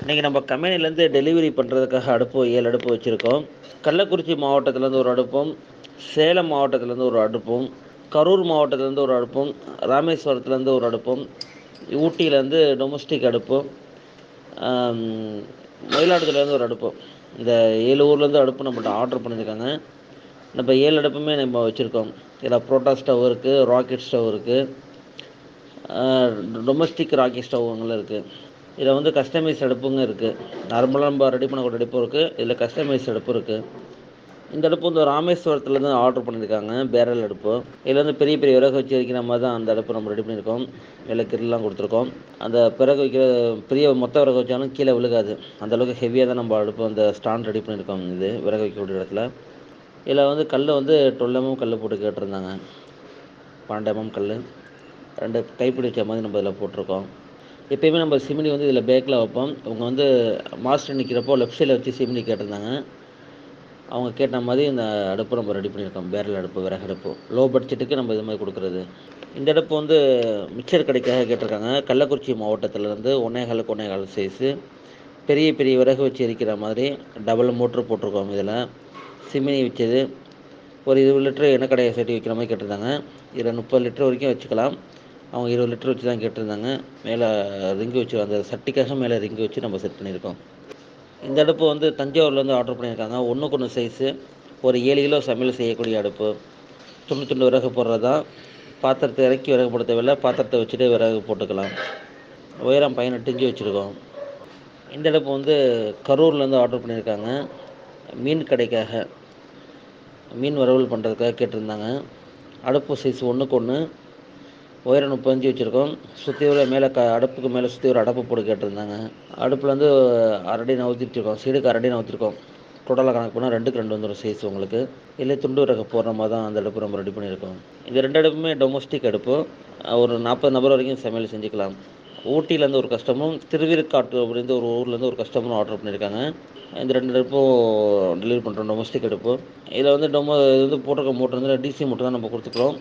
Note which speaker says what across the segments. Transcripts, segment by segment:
Speaker 1: இன்றைக்கி நம்ம கம்பெனிலேருந்து டெலிவரி பண்ணுறதுக்காக அடுப்பு 7 அடுப்பு வச்சுருக்கோம். கள்ளக்குறிச்சி மாவட்டத்திலேருந்து ஒரு அடுப்பும், சேலம் மாவட்டத்திலேருந்து ஒரு அடுப்பும், கரூர் மாவட்டத்திலேருந்து ஒரு அடுப்பும், ராமேஸ்வரத்துலேருந்து ஒரு அடுப்பும், ஊட்டியிலேருந்து டொமஸ்டிக் அடுப்பும், ஆம், மயிலாடுதுறையிலேருந்து ஒரு அடுப்பும். இந்த 7 ஊர்லேருந்து அடுப்பு நம்மள்ட்ட ஆர்டர் பண்ணியிருக்காங்க. நம்ம 7 அடுப்புமே நம்ம வச்சுருக்கோம். இதில் புரோட்டா ஸ்டவ் இருக்குது, ராக்கெட் ஸ்டவ் இருக்குது, டொமஸ்டிக் ராக்கெட் ஸ்டவ்ங்களும் இருக்குது. இதில் வந்து கஸ்டமைஸ் அடுப்புங்க இருக்குது. நார்மலாக நம்ம ரெடி பண்ணக்கூடிய அடுப்பும் இருக்குது. இதில் கஸ்டமைஸ் அடுப்பு இருக்குது. இந்த அடுப்பு வந்து ராமேஸ்வரத்துலேருந்து ஆர்டர் பண்ணியிருக்காங்க, பேரல் அடுப்பு. இதில் வந்து பெரிய பெரிய விறகு வச்சு வைக்கிற மாதிரி தான் அந்த அடுப்பு நம்ம ரெடி பண்ணியிருக்கோம். இதில் கிரில்லாம் கொடுத்துருக்கோம். அந்த பிறகு வைக்கிற பெரிய மொத்த விறகு வச்சாலும் கீழே விழுகாது. அந்தளவுக்கு ஹெவியாக தான் நம்ம அடுப்பு அந்த ஸ்டாண்ட் ரெடி பண்ணியிருக்கோம். இது விறகு வைக்கக்கூடிய இடத்துல இதில் வந்து கல் வந்து 12 mm கல் போட்டு கேட்டிருந்தாங்க. 12 mm கல் 2 கைப்பிடி வச்ச மாதிரி நம்ம இதில் போட்டிருக்கோம். எப்பயுமே நம்ம சிமினி வந்து இதில் பேக்கில் வைப்போம். அவங்க வந்து மாஸ்டர் நிற்கிறப்போ லெஃப்ட் சைடில் வச்சு சிமினி கேட்டிருந்தாங்க. அவங்க கேட்ட மாதிரி இந்த அடுப்பு நம்ம ரெடி பண்ணியிருக்கோம். பேரல் அடுப்பு, விறகு அடுப்பு. லோ பட்ஜெட்டுக்கு நம்ம இது மாதிரி கொடுக்குறது. இந்த அடுப்பு வந்து மிக்சர் கடைக்காக கேட்டிருக்காங்க. கள்ளக்குறிச்சி மாவட்டத்திலேருந்து 1.25 1.25 சைஸு பெரிய பெரிய விறகு வச்சு எரிக்கிற மாதிரி டபுள் மோட்ரு போட்டிருக்கோம். இதில் சிமினி வச்சது ஒரு 20 லிட்டரு எண்ணெய் கடையை சட்டி வைக்கிற மாதிரி கேட்டிருந்தாங்க. இதில் 30 லிட்டர் வரைக்கும் வச்சுக்கலாம். அவங்க 20 லிட்டர் வச்சு தான் கேட்டிருந்தாங்க. மேலே ரிங்கு வச்சு அந்த சட்டிக்காக மேலே ரிங்கு வச்சு நம்ம செட் பண்ணியிருக்கோம். இந்த அடுப்பு வந்து தஞ்சாவூர்லேருந்து ஆர்டர் பண்ணியிருக்காங்க. 1:1 சைஸு ஒரு 7 கிலோ சமையல் செய்யக்கூடிய அடுப்பு. துண்டு துண்டு விறகு போடுறது தான். பாத்திரத்தை இறக்கி விறகு போட தேவையில்லை. பாத்திரத்தை வச்சுட்டு விறகு போட்டுக்கலாம். உயரம் 18 இன்ச்சு வச்சுருக்கோம். இந்த அடுப்பு வந்து கரூர்லேருந்து ஆர்டர் பண்ணியிருக்காங்க. மீன் கடைக்காக மீன் வறுவல் பண்ணுறதுக்காக கேட்டிருந்தாங்க. அடுப்பு சைஸ் 1:1, உயரம் 35 வச்சுருக்கோம். சுற்றி ஒரு மேலே அடுப்புக்கு மேலே சுற்றி ஒரு அடப்பு போட்டு கேட்டிருந்தாங்க. அடுப்பில் வந்து 1/2 அடி நவுத்திட்டுருக்கோம். சைடுக்கு 1/2 அடி நவுத்திருக்கோம். டோட்டலாக கணக்கு பண்ணால் 2க்கு 2 வந்துடும் சைஸ் உங்களுக்கு. இல்லை துண்டு விறகு போடுற மாதிரி தான் அந்த அடுப்பு நம்ம ரெடி பண்ணியிருக்கோம். இந்த 2 அடுப்புமே டொமஸ்டிக் அடுப்பு. ஒரு 40 நபர் வரைக்கும் சமையல் செஞ்சுக்கலாம். ஊட்டியிலேருந்து ஒரு கஸ்டமரும், திருவிருக்காட்டு அப்படின்ற ஒரு ஊர்லேருந்து ஒரு கஸ்டமரும் ஆர்டர் பண்ணியிருக்காங்க. இந்த 2 அடுப்பும் டெலிவரி பண்ணுறோம். டொமஸ்டிக் அடுப்பு. இதில் வந்து இது வந்து போட்டிருக்க மோட்டர் வந்து டிசி மோட்டர் தான் நம்ம கொடுத்துக்குறோம்.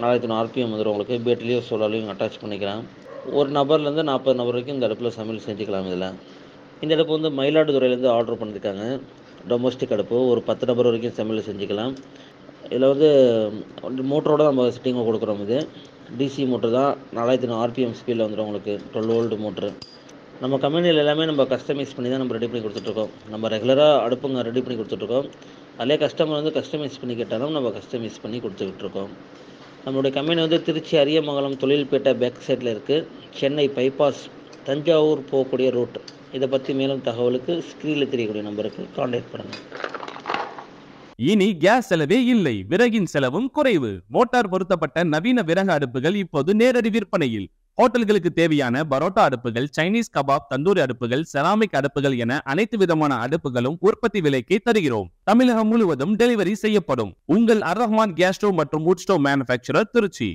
Speaker 1: 4000 RPM வந்துடும் உங்களுக்கு. பேட்டரியும் சோலாரையும் அட்டாச் பண்ணிக்கலாம். ஒரு நபர்லேருந்து 40 நபர் வரைக்கும் இந்த அடுப்பில் சமையல் செஞ்சுக்கலாம். இதில் இந்த அடுப்பு வந்து மயிலாடுதுறையிலேருந்து ஆர்டர் பண்ணியிருக்காங்க. டொமஸ்டிக் அடுப்பு. ஒரு 10 நபர் வரைக்கும் சமையல் செஞ்சுக்கலாம். இதில் வந்து மோட்டரோட நம்ம செட்டிங்காக கொடுக்குறோம். இது டிசி மோட்ரு தான். 4000 RPM ஸ்பீடில் வந்துடும் உங்களுக்கு. 12 வோல்ட் மோட்ரு. நம்ம கம்பெனியில் எல்லாமே நம்ம கஸ்டமைஸ் பண்ணி தான் நம்ம ரெடி பண்ணி கொடுத்துட்ருக்கோம். நம்ம ரெகுலராக அடுப்புங்க ரெடி பண்ணி கொடுத்துட்ருக்கோம். அதிலே கஸ்டமர் வந்து கஸ்டமைஸ் பண்ணி கேட்டாலும் நம்ம கஸ்டமைஸ் பண்ணி கொடுத்துக்கிட்ருக்கோம். நம்மளுடைய கம்பெனி வந்து திருச்சி அரியமங்கலம் தொழில்பேட்டை பேக் சைடில் இருக்குது. சென்னை பைபாஸ் தஞ்சாவூர் போகக்கூடிய ரூட். இதை பற்றி மேலும் தகவலுக்கு ஸ்க்ரீனில் தெரியக்கூடிய நம்பருக்கு கான்டாக்ட் பண்ணுங்கள்.
Speaker 2: இனி கேஸ் செலவே இல்லை, விறகின் செலவும் குறைவு. மோட்டார் பொருத்தப்பட்ட நவீன விறகு அடுப்புகள் இப்போது நேரடி விற்பனையில். ஹோட்டல்களுக்கு தேவையான பரோட்டா அடுப்புகள், சைனீஸ் கபாப், தந்தூரி அடுப்புகள், செராமிக் அடுப்புகள் என அனைத்து விதமான அடுப்புகளும் உற்பத்தி விலைக்கு தருகிறோம். தமிழகம் முழுவதும் டெலிவரி செய்யப்படும். உங்கள் அர் ரஹ்மான் கேஸ் ஸ்டோவ் மற்றும் வுட் ஸ்டோவ் மேனுஃபேக்சரர், திருச்சி.